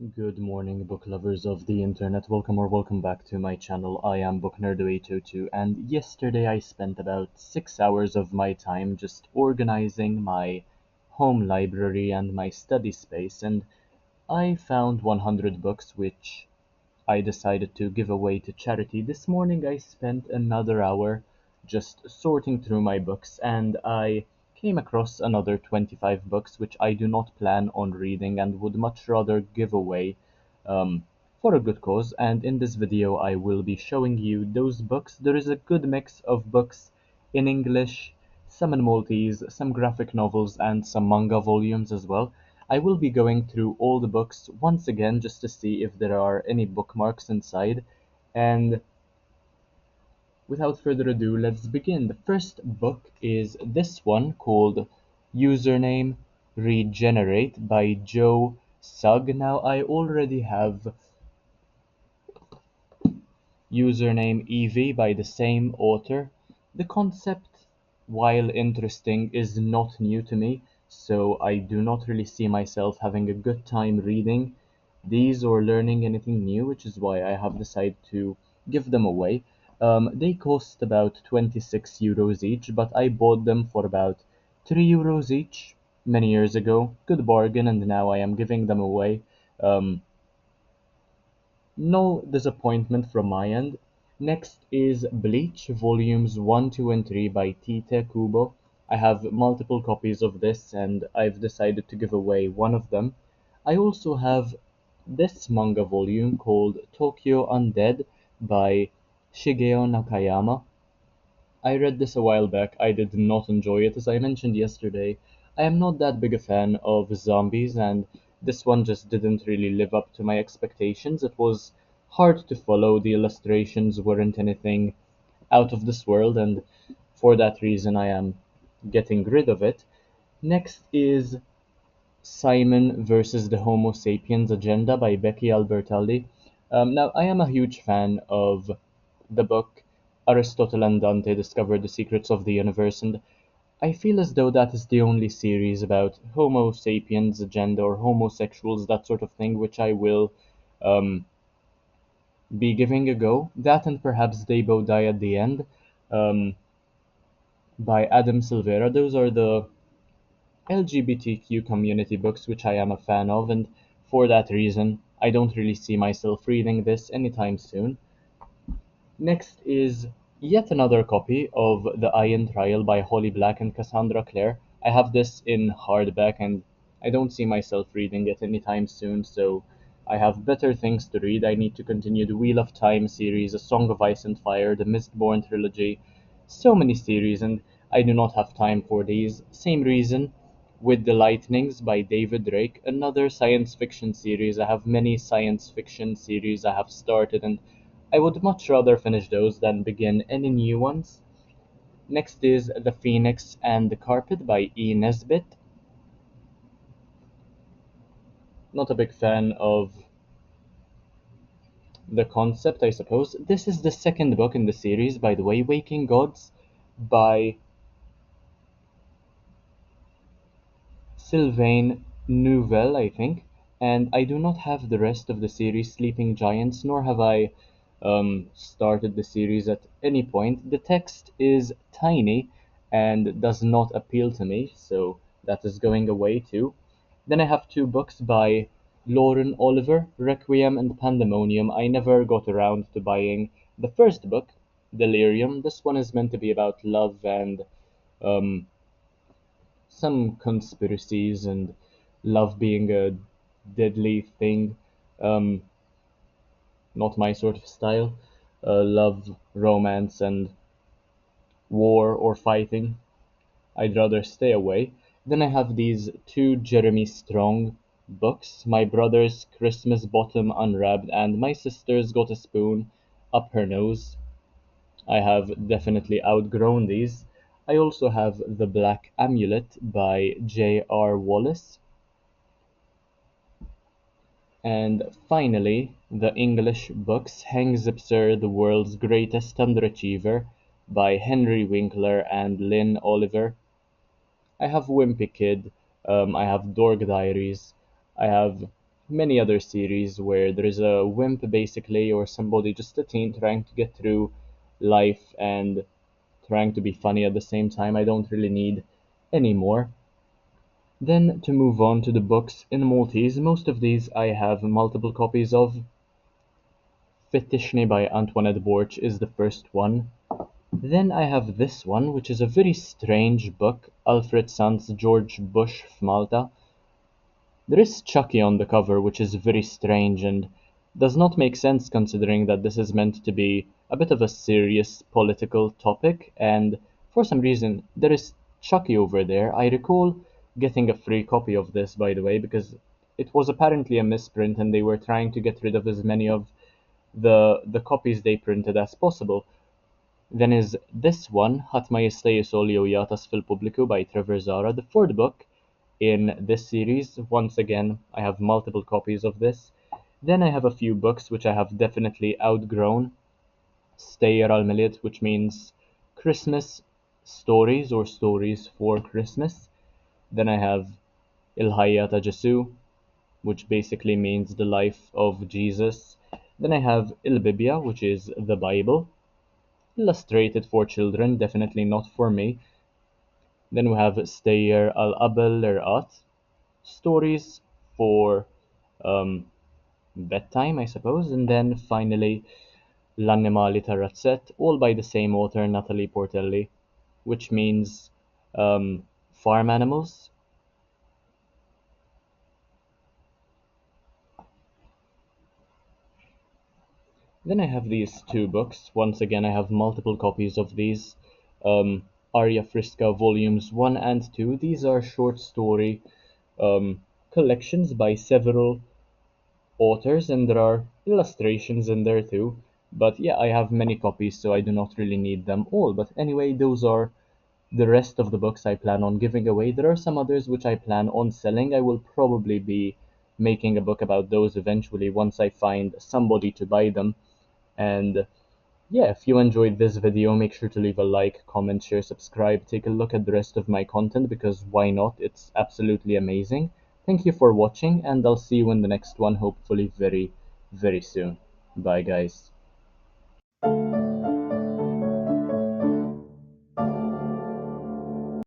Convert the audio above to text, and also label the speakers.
Speaker 1: Good morning, book lovers of the internet. Welcome back to my channel. I am BookNerd802, and yesterday I spent about 6 hours of my time just organizing my home library and my study space, and I found 100 books which I decided to give away to charity. This morning I spent another hour just sorting through my books, and I came across another 25 books which I do not plan on reading and would much rather give away um, for a good cause. And in this video I will be showing you those books. There is a good mix of books in English, some in Maltese, some graphic novels, and some manga volumes as well. I will be going through all the books once again just to see if there are any bookmarks inside. And without further ado, let's begin. The first book is this one called Username Regenerate by Joe Sugg. Now, I already have Username Evie by the same author. The concept, while interesting, is not new to me, so I do not really see myself having a good time reading these or learning anything new, which is why I have decided to give them away. They cost about 26 euros each, but I bought them for about 3 euros each many years ago. Good bargain, and now I am giving them away. Um, no disappointment from my end. Next is Bleach, volumes 1, 2, and 3 by Tite Kubo. I have multiple copies of this and I've decided to give away one of them. I also have this manga volume called Tokyo Undead by Shigeo Nakayama. I read this a while back. I did not enjoy it. As I mentioned yesterday, I am not that big a fan of zombies, and this one just didn't really live up to my expectations. It was hard to follow, the illustrations weren't anything out of this world, and for that reason, I am getting rid of it. Next is Simon versus the Homo sapiens Agenda by Becky Albertalli. Now, I am a huge fan of the book Aristotle and Dante Discovered the Secrets of the Universe, and I feel as though that is the only series about Homo sapiens agenda or homosexuals, that sort of thing, which I will um, be giving a go. That and perhaps They Both Die at the End um, by Adam Silvera. Those are the LGBTQ community books which I am a fan of, and for that reason, I don't really see myself reading this anytime soon. Next is yet another copy of The Iron Trial by Holly Black and Cassandra Clare. I have this in hardback and I don't see myself reading it anytime soon, so I have better things to read. I need to continue the Wheel of Time series, A Song of Ice and Fire, the Mistborn trilogy, so many series, and I do not have time for these. Same reason with The Lightnings by David Drake, another science fiction series. I have many science fiction series I have started, and I would much rather finish those than begin any new ones. Next is The Phoenix and the Carpet by E. Nesbit. Not a big fan of the concept, I suppose. This is the second book in the series, by the way, Waking Gods by Sylvain Neuvel, I think. And I do not have the rest of the series, Sleeping Giants, nor have I started the series at any point. The text is tiny and does not appeal to me, so that is going away too. Then I have two books by Lauren Oliver, Requiem and Pandemonium. I never got around to buying the first book, Delirium. This one is meant to be about love and um, some conspiracies and love being a deadly thing. Um, Not my sort of style. Love, romance, and war or fighting. I'd rather stay away. Then I have these two Jeremy Strong books, My Brother's Christmas Bottom Unwrapped and My Sister's Got a Spoon Up Her Nose. I have definitely outgrown these. I also have The Black Amulet by J.R. Wallace. And finally, the English books Hengzipser, The World's Greatest Underachiever by Henry Winkler and Lynn Oliver. I have Wimpy Kid, I have Dork Diaries, I have many other series where there is a wimp basically, or somebody, just a teen trying to get through life and trying to be funny at the same time. I don't really need any more. Then to move on to the books in Maltese, most of these I have multiple copies of. Fitishne by Antoinette Borch is the first one. Then I have this one, which is a very strange book, Alfred Sand's George Bush of Malta. There is Chucky on the cover, which is very strange and does not make sense considering that this is meant to be a bit of a serious political topic, and for some reason there is Chucky over there. I recall getting a free copy of this, by the way, because it was apparently a misprint and they were trying to get rid of as many of the copies they printed as possible. Then is this one, Ħadd ma jista' jisolju jagħtas fil-pubbliku by Trevor Zara, the fourth book in this series. Once again, I have multiple copies of this. Then I have a few books which I have definitely outgrown. Stayar al Milid, which means Christmas stories or stories for Christmas. Then I have Il Hayya ta Jesu, which basically means the life of Jesus. Then I have Il Bibya, which is the Bible. Illustrated for children, definitely not for me. Then we have Stayar al Abel Ler'at, stories for um, bedtime, I suppose. And then finally, L'Annimali Terrazzet, all by the same author, Natalie Portelli, which means farm animals. Then I have these two books. Once again, I have multiple copies of these. Um, Aria Frisca Volumes 1 and 2. These are short story um, collections by several authors, and there are illustrations in there too. But yeah, I have many copies, so I do not really need them all. But anyway, those are the rest of the books I plan on giving away. There are some others which I plan on selling. I will probably be making a book about those eventually once I find somebody to buy them. And yeah, if you enjoyed this video, make sure to leave a like, comment, share, subscribe, take a look at the rest of my content because why not? It's absolutely amazing. Thank you for watching, and I'll see you in the next one, hopefully very, very soon. Bye, guys.